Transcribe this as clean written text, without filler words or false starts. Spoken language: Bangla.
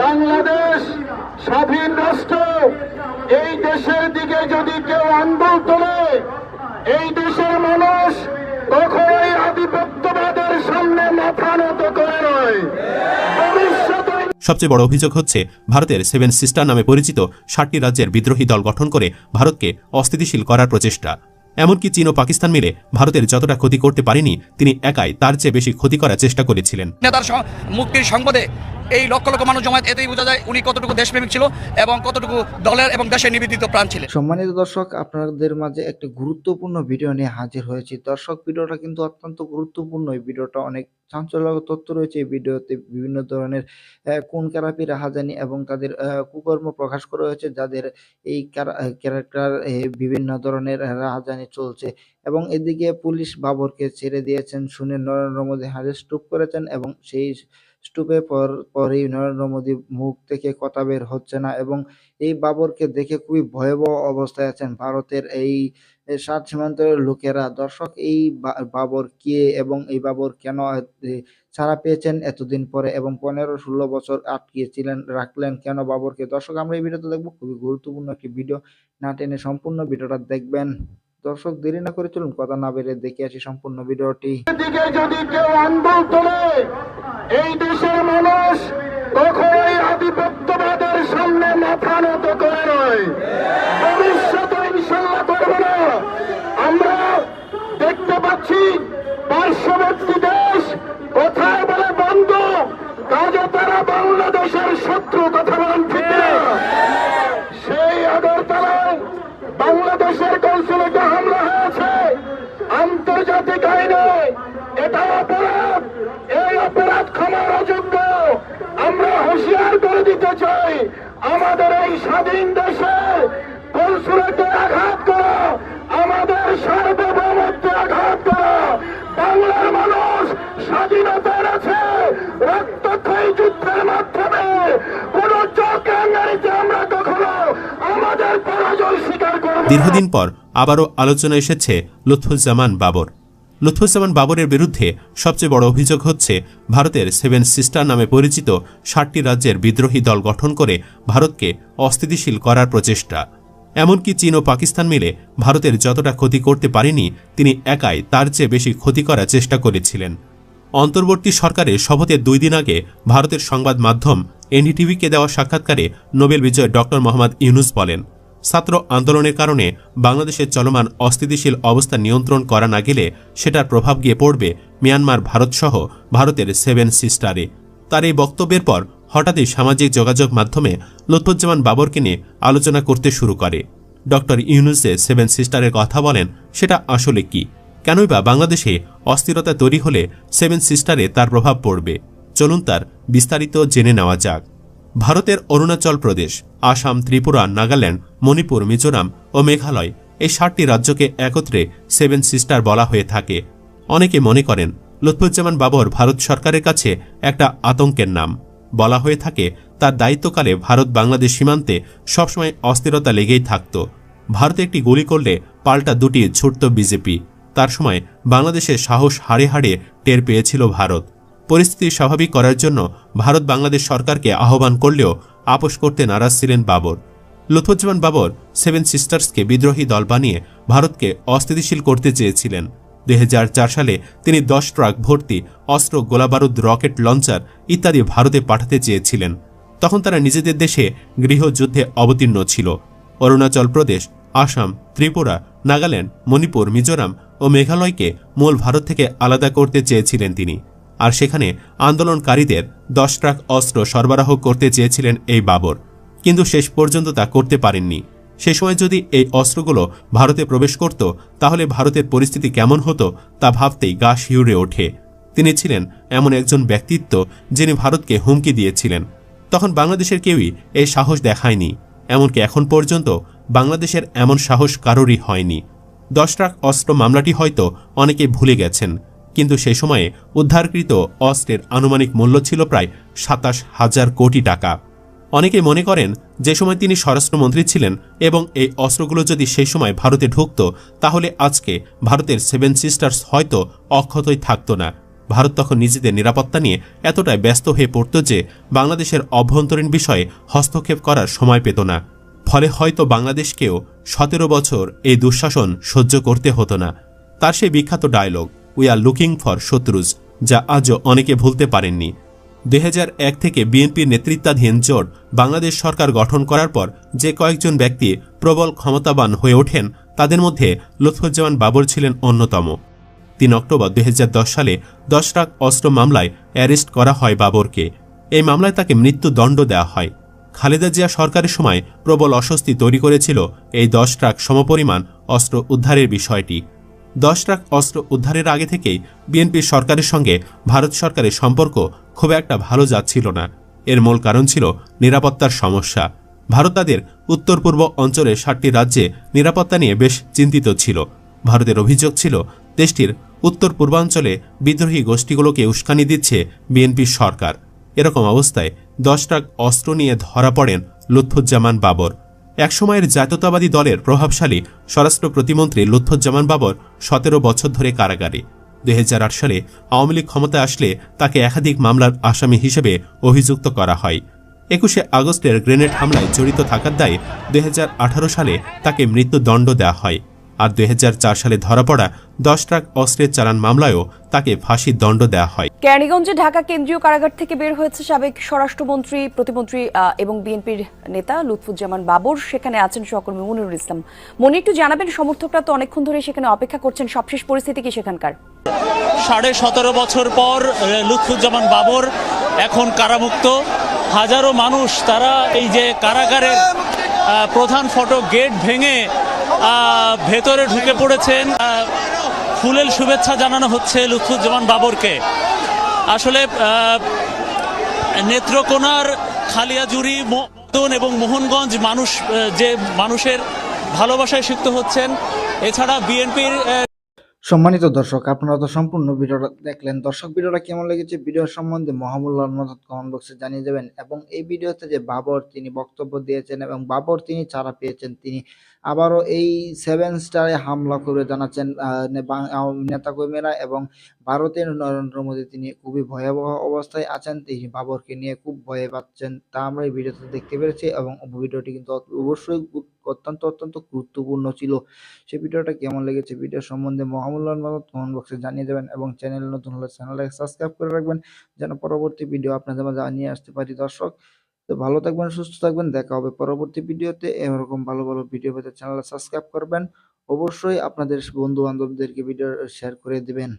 বাংলাদেশ স্বাধীন রাষ্ট্র, এই দেশের দিকে যদি কেউ আঙ্গুল তোলে, এই দেশের মানুষ কখনোই আধিপত্যবাদের সামনে মাথা নত করে নয়। সবচেয়ে বড় অভিযোগ হচ্ছে ভারতের সেভেন সিস্টার নামে পরিচিত 7টি রাজ্যের বিদ্রোহী দল গঠন করে ভারতকে অস্থিতিশীল করার প্রচেষ্টা। এমনকি চীন ও পাকিস্তান মিলে ভারতের যতটা ক্ষতি করতে পারেনি, তিনি একাই তার চেয়ে বেশি ক্ষতি করার চেষ্টা করেছিলেন। নেতার মুক্তির সংবাদে এই লক্ষ লক্ষ মানুষ জমায়েত, এতেই বোঝা যায় উনি কতটুকু দেশপ্রেমিক ছিল এবং কতটুকু দলের এবং দেশের নিবেদিত প্রাণ ছিলেন। সম্মানিত দর্শক, আপনাদের মাঝে একটি গুরুত্বপূর্ণ ভিডিও নিয়ে হাজির হয়েছি। দর্শক, ভিডিওটা কিন্তু অত্যন্ত গুরুত্বপূর্ণ। এই ভিডিওটা অনেক চাঞ্চল্যকর তথ্য রয়েছে। এই ভিডিওতে বিভিন্ন ধরনের খুন খারাপি, রাহাজানি এবং তাদের কুকর্ম প্রকাশ করা হয়েছে, যাদের এই ক্যারেক্টার বিভিন্ন ধরনের রাহাজানি চলছে। এবং এদিকে পুলিশ বাবরকে ছেড়ে দিয়েছেন শুনে নরেন্দ্র মোদী হারে স্টুপ করেছেন এবং সেই স্টুপে পরেই নরেন্দ্র মোদী মুখ থেকে কথা বের হচ্ছে না এবং এই বাবরকে দেখে খুবই ভয়াবহ অবস্থায় আছেন ভারতের এই 7 সীমান্তের লোকেরা। দর্শক, এই বাবর কে এবং এই বাবর কেন ছাড়া পেয়েছেন এতদিন পরে এবং 15-16 বছর আটকিয়েছিলেন, রাখলেন কেন বাবরকে? দর্শক, আমরা এই ভিডিওতে দেখবো। খুবই গুরুত্বপূর্ণ একটি ভিডিও, না টেনে সম্পূর্ণ ভিডিওটা দেখবেন। দর্শক, দেরি না করে চলুন, কথা না বেড়ে দেখে আসি সম্পূর্ণ ভিডিওটি। দিকে যদি কেউ আঙ্গুল তোলে, এই দেশের মানুষ কখনোই আধিপত্যবাদের সামনে মাথা নত করে নয়। ভবিষ্যতে ইনশাল্লাহ করবে না। আমরা দেখতে পাচ্ছি পার্শ্ববর্তী দেশ কোথায় বলে বন্ধু, কাজে তারা বাংলাদেশের শত্রু। কথা বলেন ঠিক না? সেই আগরতলায় বাংলাদেশের কনসুলেটে হামলা হয়েছে আন্তর্জাতিক আইনে। এটা অপরাধ, এই অপরাধ ক্ষমার অযোগ্য। আমরা হুঁশিয়ার করে দিতে চাই, আমাদের এই স্বাধীন দেশে কনসুলেটে আঘাত করা, আমাদের সার্বভৌমত্বে আঘাত করা। বাংলার মানুষ স্বাধীনতা আছে রক্তক্ষয়ী যুদ্ধের মাধ্যমে। কোন চোখ রাঙানিতে আমরা কখনো আমাদের পরাজয় স্বীকার করব। দীর্ঘদিন পর আবারও আলোচনা এসেছে লুৎফুজ্জামান বাবর। লুৎফুজ্জামান বাবরের বিরুদ্ধে সবচেয়ে বড় অভিযোগ হচ্ছে ভারতের সেভেন সিস্টার নামে পরিচিত 7টি রাজ্যের বিদ্রোহী দল গঠন করে ভারতকে অস্থিতিশীল করার প্রচেষ্টা। এমনকি চীন ও পাকিস্তান মিলে ভারতের যতটা ক্ষতি করতে পারেনি, তিনি একাই তার চেয়ে বেশি ক্ষতি করার চেষ্টা করেছিলেন। অন্তর্বর্তী সরকারের শপথের 2 দিন আগে ভারতের সংবাদ মাধ্যম এনডিটিভিকে দেওয়া সাক্ষাৎকারে নোবেল বিজয়ী ডক্টর মোহাম্মদ ইউনুস বলেন, ছাত্র আন্দোলনের কারণে বাংলাদেশের চলমান অস্থিতিশীল অবস্থা নিয়ন্ত্রণ করা না গেলে সেটার প্রভাব গিয়ে পড়বে মিয়ানমার, ভারতসহ ভারতের 7 সিস্টারে। তার এই বক্তব্যের পর হঠাৎই সামাজিক যোগাযোগ মাধ্যমে লুৎফুজ্জামান বাবরকে নিয়ে আলোচনা করতে শুরু করে। ডক্টর ইউনুসে 7 সিস্টারের কথা বলেন, সেটা আসলে কি? কেনই বা বাংলাদেশে অস্থিরতা তৈরি হলে 7 সিস্টারে তার প্রভাব পড়বে? চলুন তার বিস্তারিত জেনে নেওয়া যাক। ভারতের অরুণাচল প্রদেশ, আসাম, ত্রিপুরা, নাগাল্যান্ড, মণিপুর, মিজোরাম ও মেঘালয়, এই 7টি রাজ্যকে একত্রে 7 সিস্টার বলা হয়ে থাকে। অনেকে মনে করেন লুৎফুজ্জামান বাবর ভারত সরকারের কাছে একটা আতঙ্কের নাম। বলা হয়ে থাকে তার দায়িত্বকালে ভারত বাংলাদেশ সীমান্তে সবসময় অস্থিরতা লেগেই থাকত। ভারতে একটি গুলি করলে পাল্টা 2টি ছুটত বিজেপি। তার সময় বাংলাদেশের সাহস হাড়ে হাড়ে টের পেয়েছিল ভারত। পরিস্থিতি স্বাভাবিক করার জন্য ভারত বাংলাদেশ সরকারকে আহ্বান করলেও আপোষ করতে নারাজ ছিলেন বাবর। লুৎফুজ্জামান বাবর 7 সিস্টার্সকে বিদ্রোহী দল বানিয়ে ভারতকে অস্থিতিশীল করতে চেয়েছিলেন। 2004 সালে তিনি 10 ট্রাক ভর্তি অস্ত্র, গোলাবারুদ, রকেট লঞ্চার ইত্যাদি ভারতে পাঠাতে চেয়েছিলেন। তখন তারা নিজেদের দেশে গৃহযুদ্ধে অবতীর্ণ ছিল। অরুণাচল প্রদেশ, আসাম, ত্রিপুরা, নাগাল্যান্ড, মণিপুর, মিজোরাম ও মেঘালয়কে মূল ভারত থেকে আলাদা করতে চেয়েছিলেন তিনি। আর সেখানে আন্দোলনকারীদের 10 ট্রাক অস্ত্র সরবরাহ করতে চেয়েছিলেন এই বাবর, কিন্তু শেষ পর্যন্ত তা করতে পারেননি। সে সময় যদি এই অস্ত্রগুলো ভারতে প্রবেশ করত, তাহলে ভারতের পরিস্থিতি কেমন হতো তা ভাবতেই গা শিউরে ওঠে। তিনি ছিলেন এমন একজন ব্যক্তিত্ব যিনি ভারতকে হুমকি দিয়েছিলেন। তখন বাংলাদেশের কেউই এই সাহস দেখায়নি, এমনকি এখন পর্যন্ত বাংলাদেশের এমন সাহস কারোরই হয়নি। 10 ট্রাক অস্ত্র মামলাটি হয়তো অনেকে ভুলে গেছেন, কিন্তু সেই সময়ে উদ্ধারকৃত অস্ত্রের আনুমানিক মূল্য ছিল প্রায় 27,000 কোটি টাকা। অনেকে মনে করেন যে সময় তিনি স্বরাষ্ট্রমন্ত্রী ছিলেন এবং এই অস্ত্রগুলো যদি সেই সময় ভারতে ঢুকত, তাহলে আজকে ভারতের 7 সিস্টার্স হয়তো অক্ষতই থাকত না। ভারত তখন নিজেদের নিরাপত্তা নিয়ে এতটাই ব্যস্ত হয়ে পড়ত যে বাংলাদেশের অভ্যন্তরীণ বিষয়ে হস্তক্ষেপ করার সময় পেত না। ফলে হয়তো বাংলাদেশকেও 17 বছর এই দুঃশাসন সহ্য করতে হতো না। তার সেই বিখ্যাত dialogue we are looking for শত্রুজ, যা আজও অনেকে ভুলতে পারেননি। 2001 থেকে বিএনপির নেতৃত্বাধীন জোট বাংলাদেশ সরকার গঠন করার পর যে কয়েকজন ব্যক্তি প্রবল ক্ষমতাবান হয়ে ওঠেন তাদের মধ্যে লুৎফুজ্জামান বাবর ছিলেন অন্যতম। 3 অক্টোবর 2010 সালে 10 লাখ অস্ত্র মামলায় অ্যারেস্ট করা হয় বাবরকে। এই মামলায় তাকে মৃত্যুদণ্ড দেওয়া হয়। খালেদা জিয়া সরকারের সময় প্রবল অস্বস্তি তৈরি করেছিল এই 10 ট্রাক সমপরিমাণ অস্ত্র উদ্ধারের বিষয়টি। 10 ট্রাক অস্ত্র উদ্ধারের আগে থেকেই বিএনপির সরকারের সঙ্গে ভারত সরকারের সম্পর্ক খুব একটা ভালো যাচ্ছিল না। এর মূল কারণ ছিল নিরাপত্তার সমস্যা। ভারত তাদের উত্তর পূর্ব অঞ্চলের 7টি রাজ্যে নিরাপত্তা নিয়ে বেশ চিন্তিত ছিল। ভারতের অভিযোগ ছিল দেশটির উত্তর পূর্বাঞ্চলে বিদ্রোহী গোষ্ঠীগুলোকে উস্কানি দিচ্ছে বিএনপির সরকার। এরকম অবস্থায় 10 ট্রাক অস্ত্র নিয়ে ধরা পড়েন লুৎফুজ্জামান বাবর। একসময়ের জাতীয়তাবাদী দলের প্রভাবশালী স্বরাষ্ট্র প্রতিমন্ত্রী লুৎফুজ্জামান বাবর 17 বছর ধরে কারাগারে। 2008 সালে আওয়ামী লীগ ক্ষমতায় আসলে তাকে একাধিক মামলার আসামি হিসেবে অভিযুক্ত করা হয়। 21শে আগস্টের গ্রেনেড হামলায় জড়িত থাকার দায়ে 2018 সালে তাকে মৃত্যুদণ্ড দেওয়া হয়। আর 2004 সালে ধরা পড়া 10 ট্রাক অস্ত্রের চালান মামলায়ও তাকে ফাঁসির দণ্ড দেওয়া হয়। কেরানীগঞ্জে ঢাকা কেন্দ্রীয় কারাগার থেকে বের হয়েছে সাবেক স্বরাষ্ট্রমন্ত্রী, প্রতিমন্ত্রী এবং বিএনপির নেতা লুৎফুজ্জামান বাবর। সেখানে আছেন সহকর্মী মনিরুল ইসলাম। মনি, একটু জানাবেন, সমর্থকরা তো অনেকক্ষণ ধরে সেখানে অপেক্ষা করছেন, সবশেষ পরিস্থিতি কি সেখানকার? 17.5 বছর পর লুৎফুজ্জামান বাবর এখন কারামুক্ত। হাজারো মানুষ তারা এই যে কারাগারের প্রধান ফটক গেট ভেঙে ভেতরে ঢুকে পড়েছেন। ফুলেল শুভেচ্ছা জানানো হচ্ছে লুৎফুজ্জামান বাবরকে। আসলে নেত্রকোনার খালিয়াজুড়ি, মদন এবং মোহনগঞ্জ মানুষ যে মানুষের ভালোবাসায় সিক্ত হচ্ছেন। এছাড়া বিএনপির সম্মানিত দর্শক, আপনারা তো সম্পূর্ণ ভিডিওটা দেখলেন। দর্শক, ভিডিওটা কেমন লেগেছে ভিডিও সম্বন্ধে মহামূল্যবান মতামত কমেন্ট বক্সে জানিয়ে দেবেন। এবং এই ভিডিওতে যে বাবর তিনি বক্তব্য দিয়েছেন এবং বাবর তিনি ছাড়া পেয়েছেন, তিনি আবারও এই 7 স্টারে হামলা করে জানাচ্ছেন নেতাকর্মীরা। এবং ভারতের নরেন্দ্র মোদী তিনি খুবই ভয়াবহ অবস্থায় আছেন, তিনি বাবরকে নিয়ে খুব ভয়ে পাচ্ছেন, তা আমরা এই ভিডিওতে দেখতে পেরেছি। এবং ভিডিওটি কিন্তু অবশ্যই অত্যন্ত গুরুত্বপূর্ণ ছিল। সেই ভিডিওটা কেমন লেগেছে ভিডিও সম্বন্ধে মহামূল্যবান মতামত কমেন্ট বক্সে জানিয়ে দেবেন। এবং চ্যানেল নতুন হলে চ্যানেলটাকে সাবস্ক্রাইব করে রাখবেন, যেন পরবর্তী ভিডিও আপনাদের মাঝে নিয়ে আসতে পারি। দর্শক, তো ভালো থাকবেন, সুস্থ থাকবেন, দেখা হবে পরবর্তী ভিডিওতে। এরকম ভালো ভিডিও পেতে চ্যানেলটা সাবস্ক্রাইব করবেন। অবশ্যই আপনাদের বন্ধু বান্ধবদেরকে ভিডিও শেয়ার করে দিবেন।